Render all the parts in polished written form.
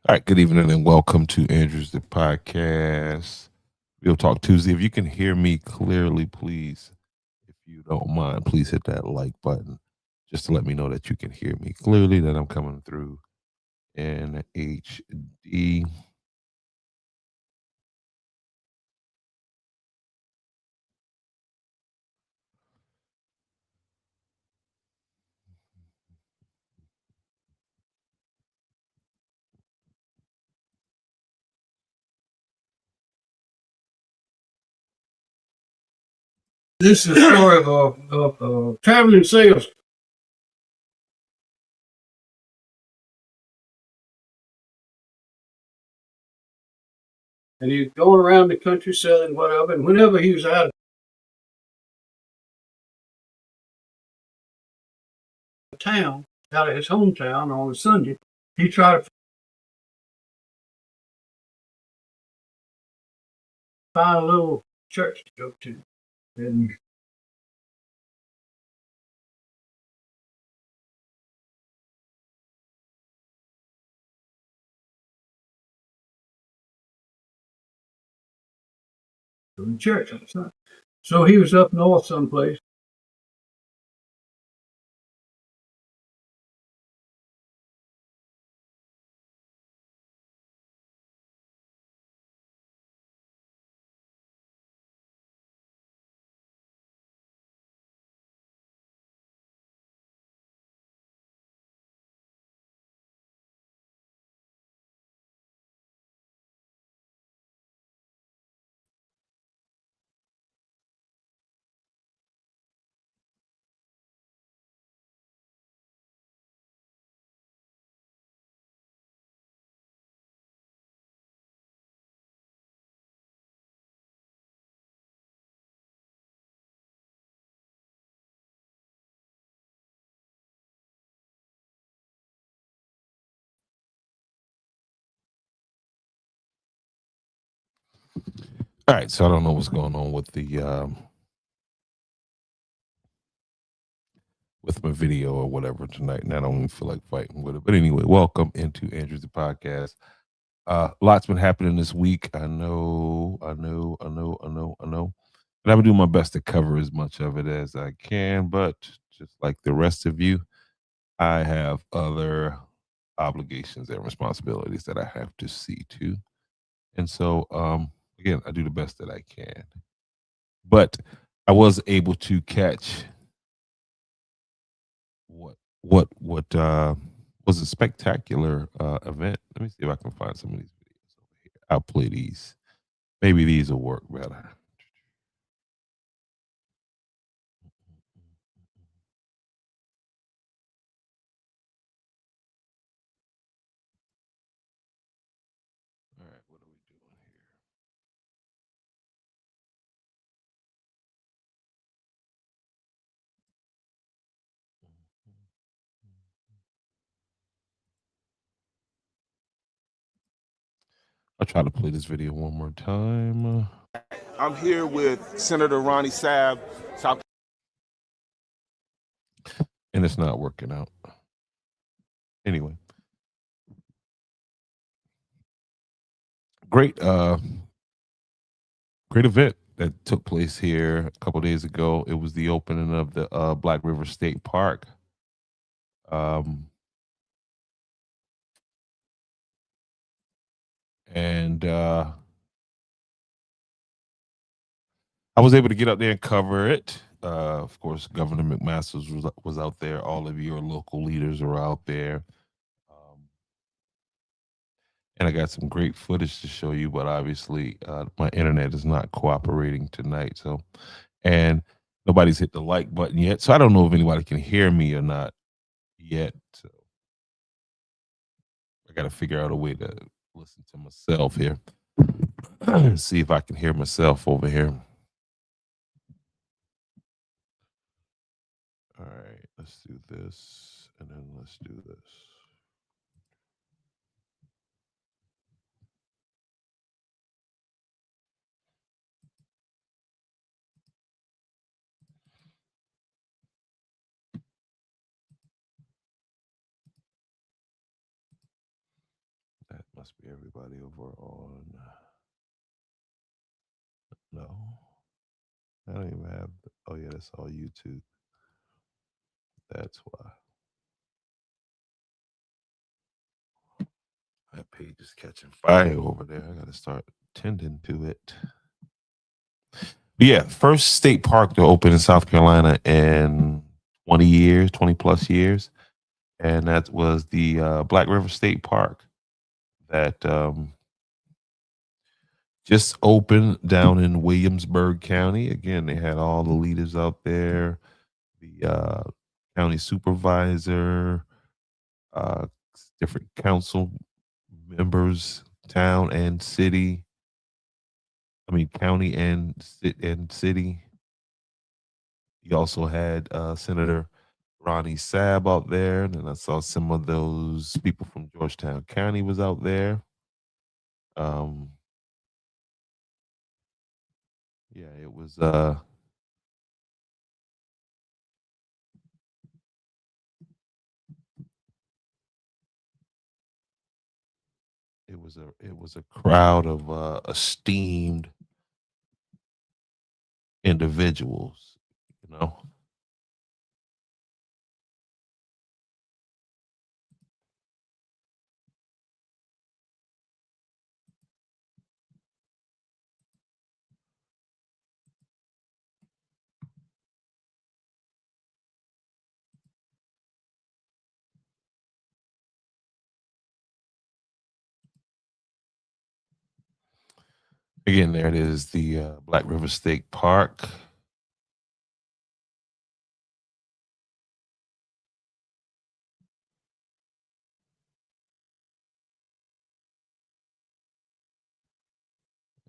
All right, good evening and welcome to Andrew's the podcast. Real Talk Tuesday. If you can hear me clearly, please, if you don't mind, please hit that like button just to let me know that you can hear me clearly, that I'm coming through in HD. This is a story of a traveling salesman. And he was going around the country selling whatever. And whenever he was out of town, out of his hometown on a Sunday, he tried to find a little church to go to. And go to church on Sunday. So he was up north someplace. All right, so I don't know what's going on with my video or whatever tonight, and I don't even feel like fighting with it. But anyway, welcome into Andrew's the podcast. Lots been happening this week. I know. And I'm gonna do my best to cover as much of it as I can, but just like the rest of you, I have other obligations and responsibilities that I have to see to. And so again, I do the best that I can. But I was able to catch what was a spectacular event. Let me see if I can find some of these videos over here. I'll play these. Maybe these will work better. All right, what are we doing here? I'll try to play this video one more time. I'm here with Senator Ronnie Saab, South. And it's not working out. Anyway, great great event that took place here a couple days ago. It was the opening of the Black River State Park. Um, and I was able to get out there and cover it. Of course, Governor McMaster's was out there. All of your local leaders are out there. Um, and I got some great footage to show you, but obviously my internet is not cooperating tonight. So, and nobody's hit the like button yet. So I don't know if anybody can hear me or not yet. So I got to figure out a way to listen to myself here. See if I can hear myself over here. All right, let's do this, and then let's do this. That Must be everybody over on. No, I don't even have. Oh yeah, that's all YouTube. That's why that page is catching fire over there. I got to start tending to it. But yeah, first state park to open in South Carolina in 20 years, 20 plus years, and that was the Black River State Park that just opened down in Williamsburg County. Again, they had all the leaders out there, the county supervisor, uh, different council members, town and city. I mean, county and city. You also had Senator Ronnie Sabb out there, and then I saw some of those people from Georgetown County was out there. Um, yeah, it was it was a crowd of esteemed individuals, you know. Again, there it is, the Black River State Park.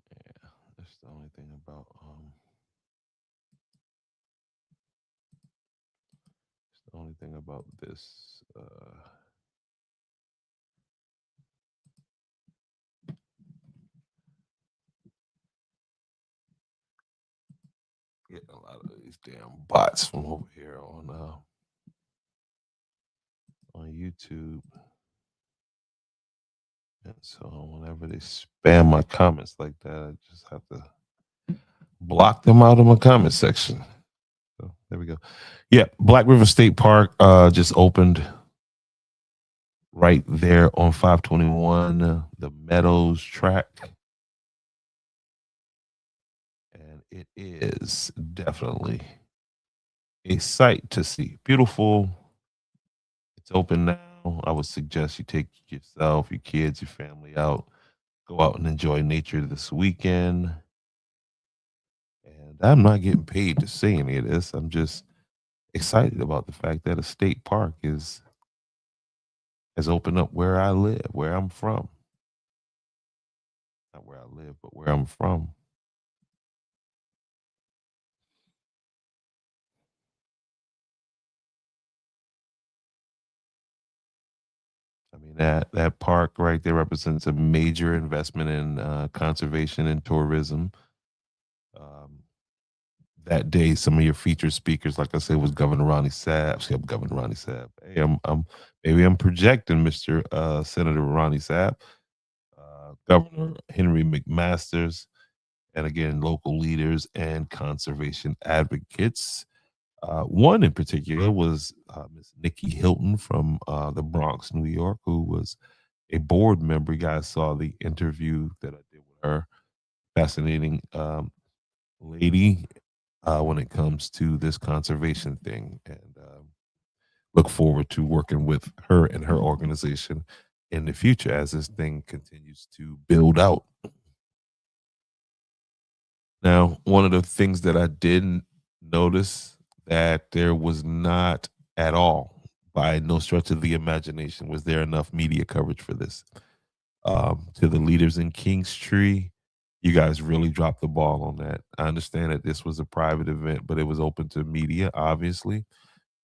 Yeah, that's the only thing about it's the only thing about this. Getting a lot of these damn bots from over here on YouTube. And so whenever they spam my comments like that, I just have to block them out of my comment section. So there we go. Yeah, Black River State Park just opened right there on 521, the Meadows track. And it is definitely a sight to see. Beautiful. It's open now. I would suggest you take yourself, your kids, your family out, go out and enjoy nature this weekend. And I'm not getting paid to say any of this. I'm just excited about the fact that a state park has opened up where I live, where I'm from. Not where I live, but where I'm from. I mean that park right there represents a major investment in conservation and tourism. Um, that day, some of your featured speakers, like I said, was Governor Ronnie Sabb. Governor Ronnie Sabb. Hey, I'm maybe I'm projecting, Mr. Senator Ronnie Sabb, Governor Henry McMaster's, and again, local leaders and conservation advocates. One in particular was Miss Nikki Hilton from the Bronx, New York, who was a board member. You guys saw the interview that I did with her. Fascinating lady when it comes to this conservation thing, and look forward to working with her and her organization in the future as this thing continues to build out. Now, one of the things that I didn't notice that there was not at all, by no stretch of the imagination, was there enough media coverage for this. To the leaders in Kingstree, you guys really dropped the ball on that. I understand that this was a private event, but it was open to media, obviously.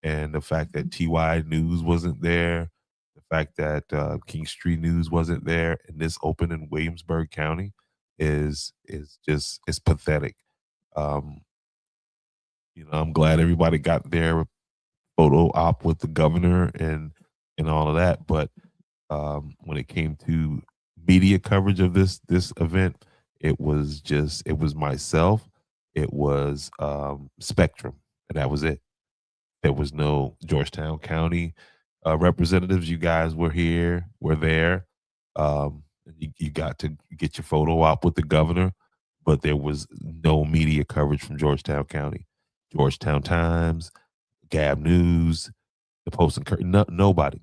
And the fact that TY News wasn't there, the fact that Kingstree News wasn't there, and this opened in Williamsburg County is just it's pathetic. Um, I'm glad everybody got their photo op with the governor and all of that, but when it came to media coverage of this event, it was myself, it was Spectrum, and that was it. There was no Georgetown County representatives. You guys were there. You got to get your photo op with the governor, but there was no media coverage from Georgetown County. Georgetown Times, Gab News, the Post and Curtain, nobody.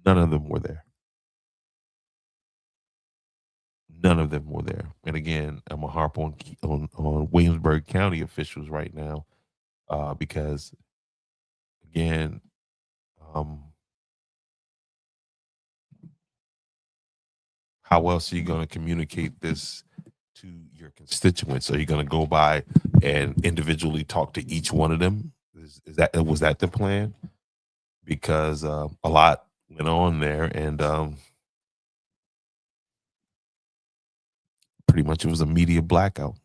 None of them were there. None of them were there. And again, I'm gonna harp on Williamsburg County officials right now, because again, um, how else are you going to communicate this to your constituents? Are you going to go by and individually talk to each one of them? Was that the plan? Because a lot went on there, and pretty much it was a media blackout,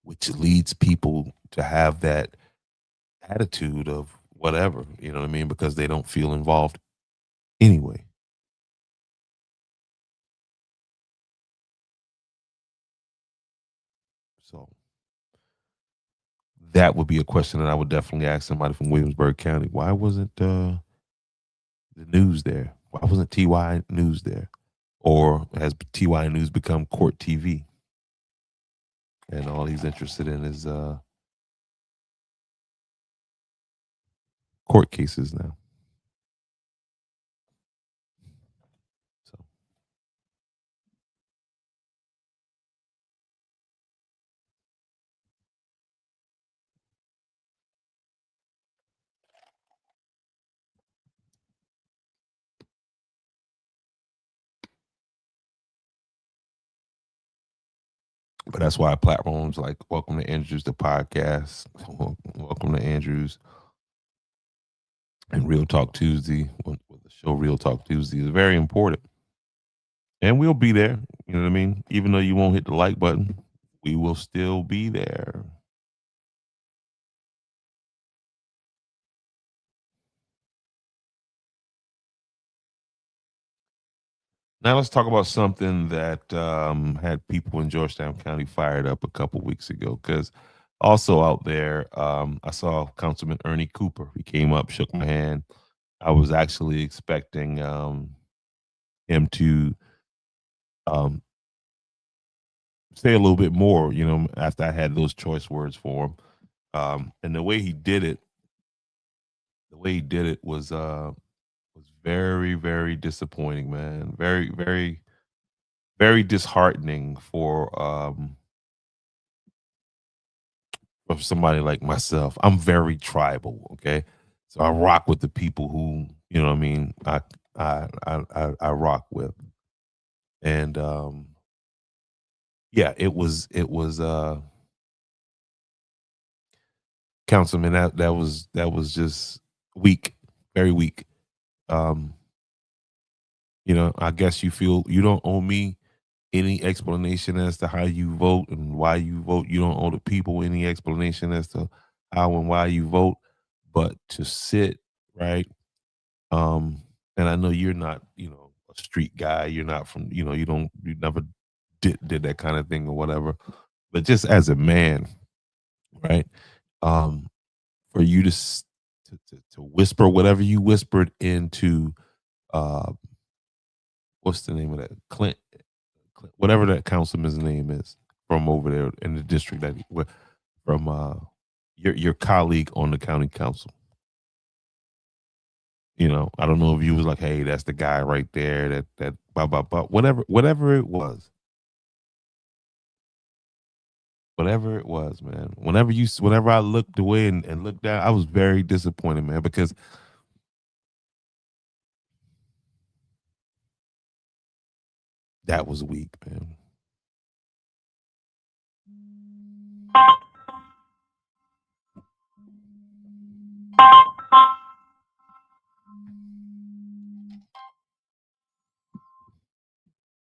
which leads people to have that attitude of whatever, you know what I mean? Because they don't feel involved anyway. So that would be a question that I would definitely ask somebody from Williamsburg County. Why wasn't the news there? Why wasn't TY News there? Or has TY News become Court TV? And all he's interested in is court cases now. So but that's why platforms like Welcome to Andrews, the podcast, Welcome to Andrews, and Real Talk Tuesday, with the show Real Talk Tuesday, is very important. And we'll be there. You know what I mean? Even though you won't hit the like button, we will still be there. Now let's talk about something that had people in Georgetown County fired up a couple weeks ago. Because also out there, I saw Councilman Ernie Cooper. He came up, shook my hand. I was actually expecting him to um, say a little bit more, after I had those choice words for him. And the way he did it was very, very disappointing, man. Very, very, very disheartening for somebody like myself. I'm very tribal, okay? So I rock with the people who, you know what I mean, I rock with. And yeah, it was Councilman, that was just weak, very weak. Um, I guess you feel you don't owe me any explanation as to how you vote and why you vote. You don't owe the people any explanation as to how and why you vote. But to sit, right? Um, and I know you're not, a street guy. You're not from, you never did that kind of thing or whatever. But just as a man, right? Um, for you to whisper whatever you whispered into uh what's the name of that whatever that councilman's name is from over there in the district from your colleague on the county council. I don't know if you was like, hey, that's the guy right there, that blah blah blah, whatever it was. Whatever it was, man. Whenever I looked away and looked down, I was very disappointed, man, because that was weak, man.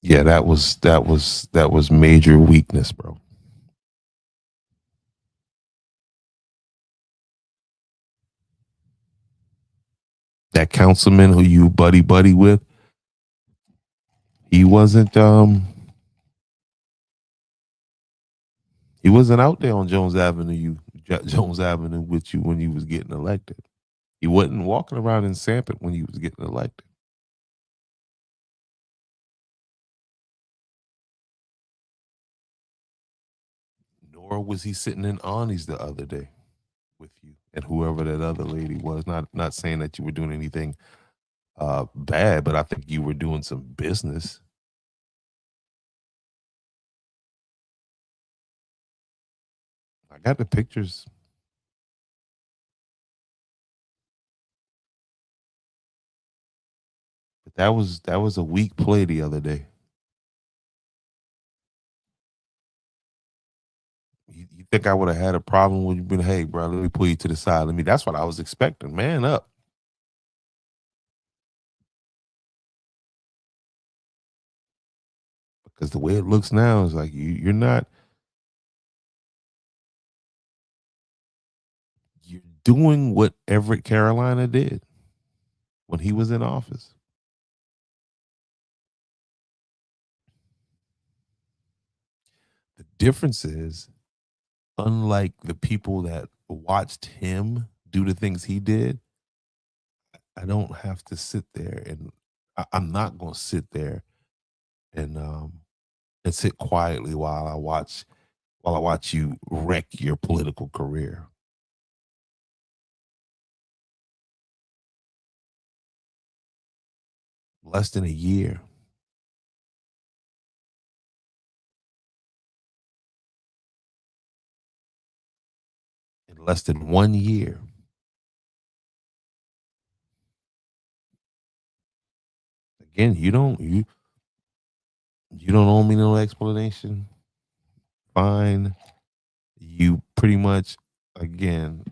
Yeah, that was major weakness, bro. That councilman who you buddy with, he wasn't out there on Jones Avenue, Jones Avenue with you when you was getting elected. He wasn't walking around in Sanford when you was getting elected. Nor was he sitting in Arnie's the other day with you and whoever that other lady was. Not saying that you were doing anything bad, but I think you were doing some business. I got the pictures. But that was a weak play the other day. You think I would have had a problem with you being, hey, bro, let me pull you to the side. That's what I was expecting. Man up. Because the way it looks now is like you're not, you're doing what Everett Carolina did when he was in office. The difference is, unlike the people that watched him do the things he did, I don't have to sit there and I'm not going to sit there and sit quietly while I watch you wreck your political career. Less than a year. In less than 1 year. Again, you don't owe me no explanation. Fine. You pretty much, again,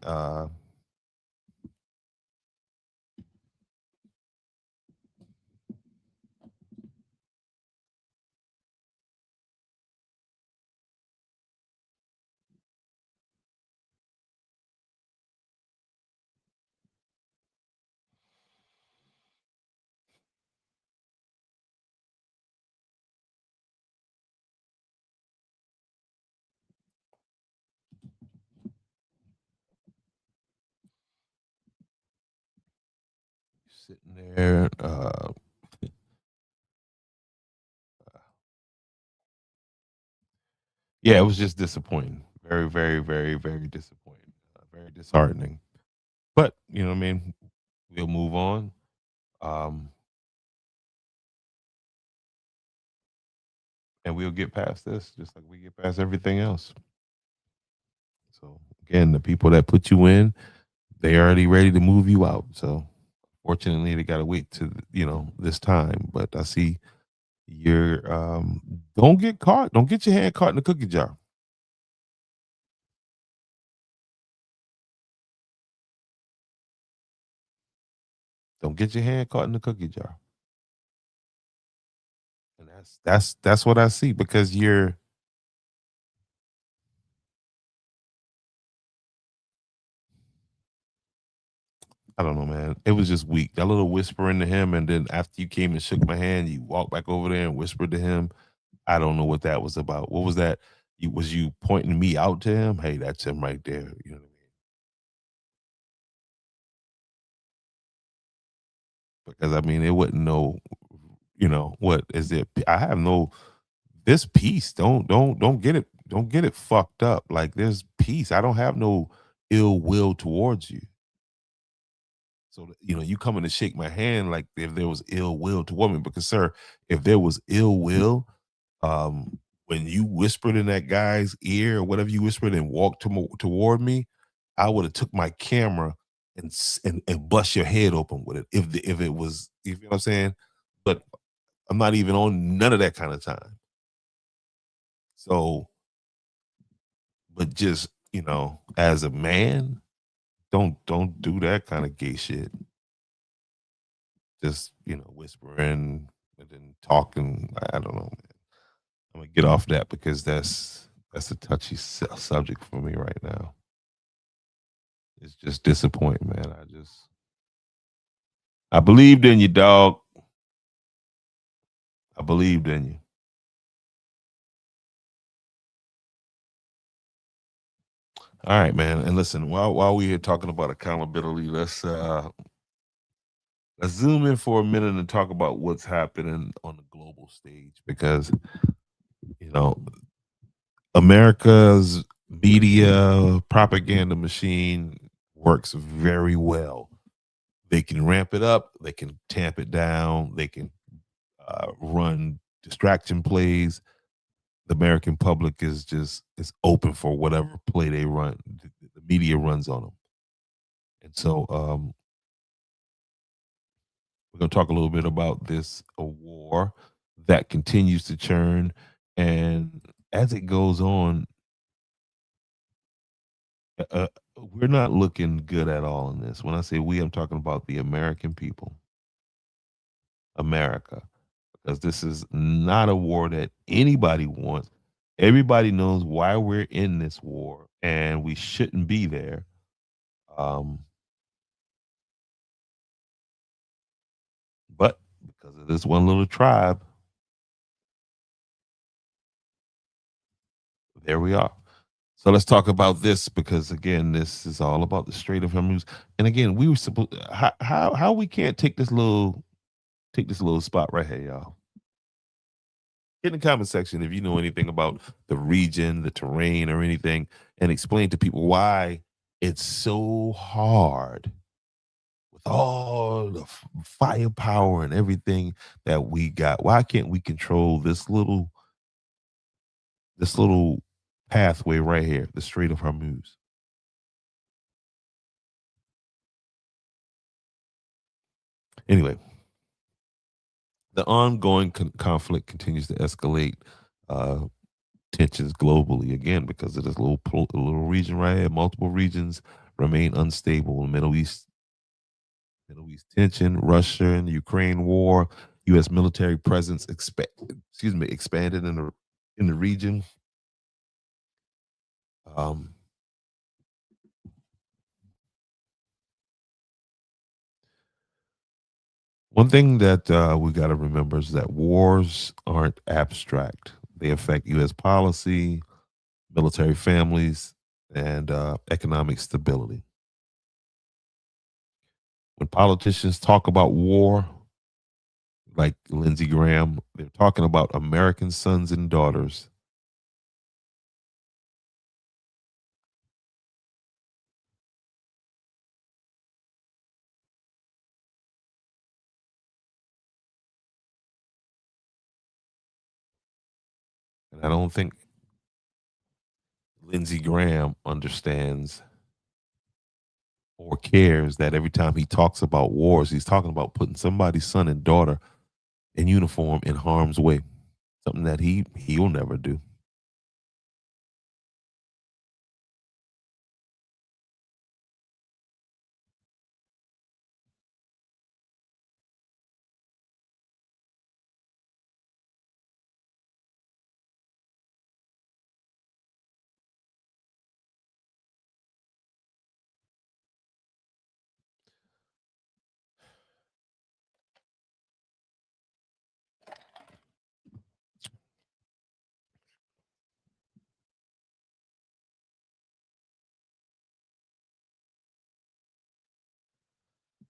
sitting there, yeah, it was just disappointing. Very, very, very, very disappointing. Very disheartening. But you know what I mean? We'll move on. Um, and we'll get past this just like we get past everything else. So again, the people that put you in, they already ready to move you out. So fortunately, they got to wait to this time. But I see you're don't get caught. Don't get your hand caught in the cookie jar. Don't get your hand caught in the cookie jar. And that's what I see because you're. I don't know, man. It was just weak. That little whispering to him, and then after you came and shook my hand, you walked back over there and whispered to him. I don't know what that was about. What was that? Was you pointing me out to him? Hey, that's him right there. You know what I mean? Because I mean, it wouldn't know. What is it? I have no this peace. Don't get it. Don't get it fucked up. Like there's peace. I don't have no ill will towards you. So you coming to shake my hand like if there was ill will toward me. Because sir, if there was ill will, when you whispered in that guy's ear or whatever you whispered and walked toward me, I would have took my camera and bust your head open with it if it was, you know what I'm saying? But I'm not even on none of that kind of time. So, but just as a man, don't do that kind of gay shit. Just whispering and then talking. I don't know, man. I'm gonna get off that because that's a touchy subject for me right now. It's just disappointing, man. I believed in you, dog. I believed in you. All right, man. And listen, while we are talking about accountability, let's zoom in for a minute and talk about what's happening on the global stage because you know America's media propaganda machine works very well. They can ramp it up, they can tamp it down, they can run distraction plays. The American public is open for whatever play they run. The media runs on them, and so we're going to talk a little bit about this a war that continues to churn, and as it goes on, we're not looking good at all in this. When I say we, I'm talking about the American people, America, because this is not a war that anybody wants. Everybody knows why we're in this war, and we shouldn't be there. Um, but because of this one little tribe, there we are. So let's talk about this because again, this is all about the Strait of Hormuz. And again, we were supposed how we can't take this little spot right here, y'all. In the comment section if you know anything about the region, the terrain, or anything, and explain to people why it's so hard with all the firepower and everything that we got. Why can't we control this little pathway right here, the Strait of Hormuz? Anyway, the ongoing conflict continues to escalate uh, tensions globally again because of this little region right here. Multiple regions remain unstable. Middle East tension, Russia and Ukraine war, U.S. military presence expanded in the region. Um, One thing that we got to remember is that wars aren't abstract. They affect U.S. policy, military families, and economic stability. When politicians talk about war, like Lindsey Graham, they're talking about American sons and daughters. And I don't think Lindsey Graham understands or cares that every time he talks about wars, he's talking about putting somebody's son and daughter in uniform in harm's way. Something that he'll never do.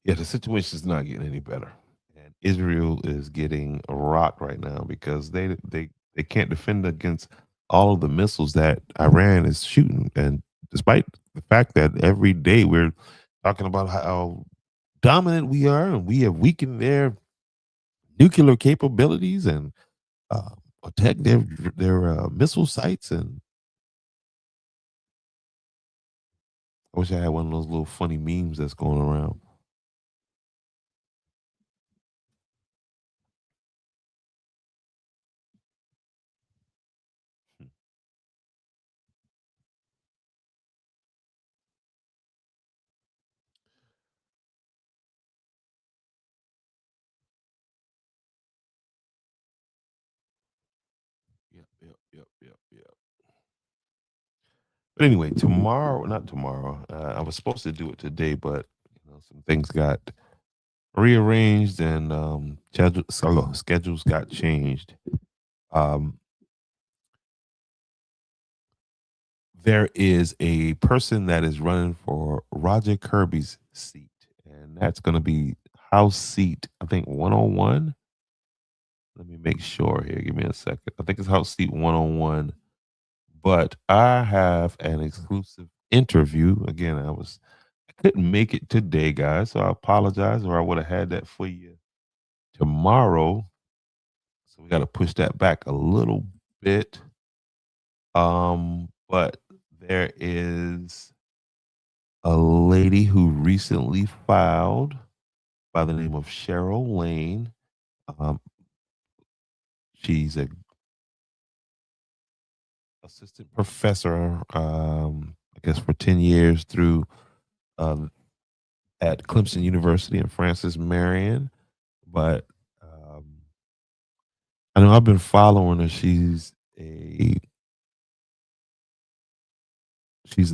Yeah, the situation is not getting any better, and Israel is getting rocked right now because they can't defend against all of the missiles that Iran is shooting, and despite the fact that every day we're talking about how dominant we are and we have weakened their nuclear capabilities and uh, attack their missile sites, and I wish I had one of those little funny memes that's going around. Yep, yep, yep, yep, yep. But anyway, tomorrow, not tomorrow. I was supposed to do it today, but some things got rearranged and schedules got changed. Um, there is a person that is running for Roger Kirby's seat, and that's going to be House seat, I think 101. Let me make sure here. Give me a second. I think it's House seat 101. But I have an exclusive interview. Again, I couldn't make it today, guys, so I apologize, or I would have had that for you tomorrow. So we got to push that back a little bit. But there is a lady who recently filed by the name of Cheryl Lane. Um, she's a assistant professor, I guess, for 10 years through at Clemson University in Francis Marion. But I know I've been following her. She's a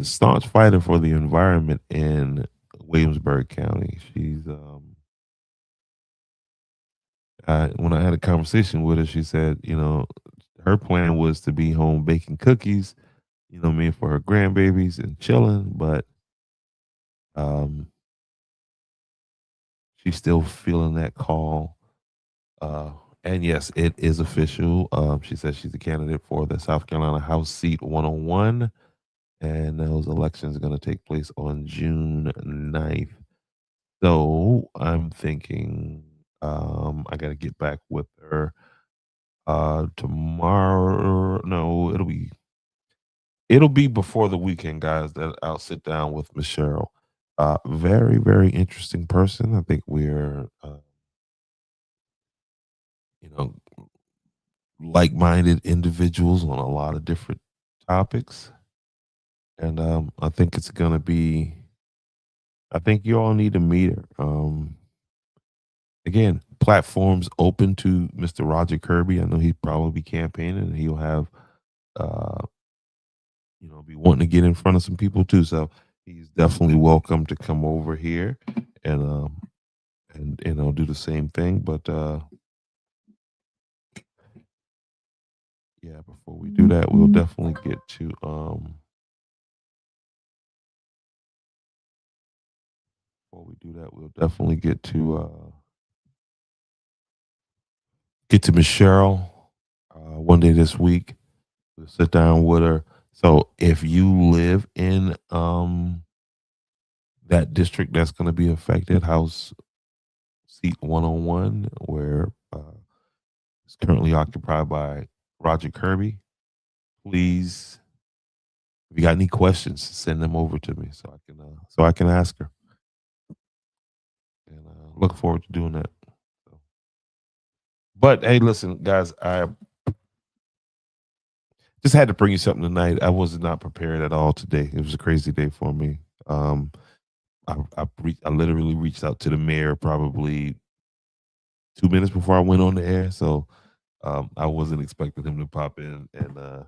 staunch fighter for the environment in Williamsburg County. When I had a conversation with her, she said, her plan was to be home baking cookies, what I mean, for her grandbabies and chilling, but she's still feeling that call. And yes, it is official. She says she's a candidate for the South Carolina House seat 101, and those elections are going to take place on June 9th. So I'm thinking I got to get back with her tomorrow. No, it'll be before the weekend, guys, that I'll sit down with Miss Cheryl. Very, very interesting person. I think we're you know like-minded individuals on a lot of different topics, and I think it's gonna be. I think you all need to meet her. Again, platforms open to Mr. Roger Kirby. I know he'd probably be campaigning, and he'll have, uh, be wanting to get in front of some people too. So he's definitely welcome to come over here and do the same thing. But yeah, before we do that, we'll definitely get to before we do that, we'll definitely get to Miss Cheryl one day this week. We'll sit down with her. So if you live in that district that's going to be affected, House seat 101, where it's currently occupied by Roger Kirby, please, if you got any questions, send them over to me so I can ask her. And look forward to doing that. So. But hey, listen, guys, I just had to bring you something tonight. I was not prepared at all today. It was a crazy day for me. I literally reached out to the mayor probably 2 minutes before I went on the air, so I wasn't expecting him to pop in. And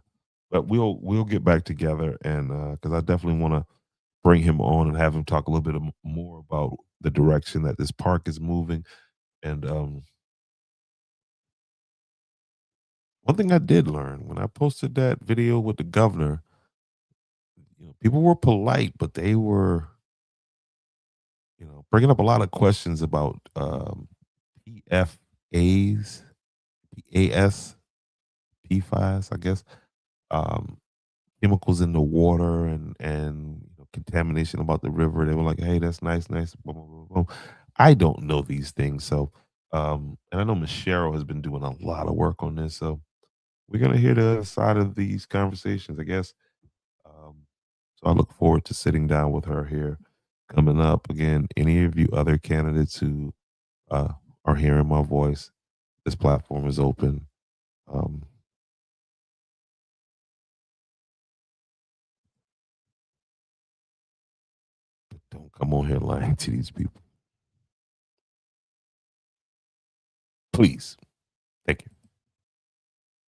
but we'll get back together, and because I definitely want to bring him on and have him talk a little bit more about the direction that this park is moving. And one thing I did learn when I posted that video with the governor, people were polite, but they were, bringing up a lot of questions about PFAs, PAS, PFAS, I guess, um, chemicals in the water and contamination about the river. They were like, "Hey, that's nice, nice." Blah, blah, blah, blah. I don't know these things, so and I know Miss Cheryl has been doing a lot of work on this, so we're gonna hear the other side of these conversations, I guess. Um, so I look forward to sitting down with her here coming up. Again, any of you other candidates who uh, are hearing my voice, this platform is open. Um, don't come on here lying to these people. Please. Thank you.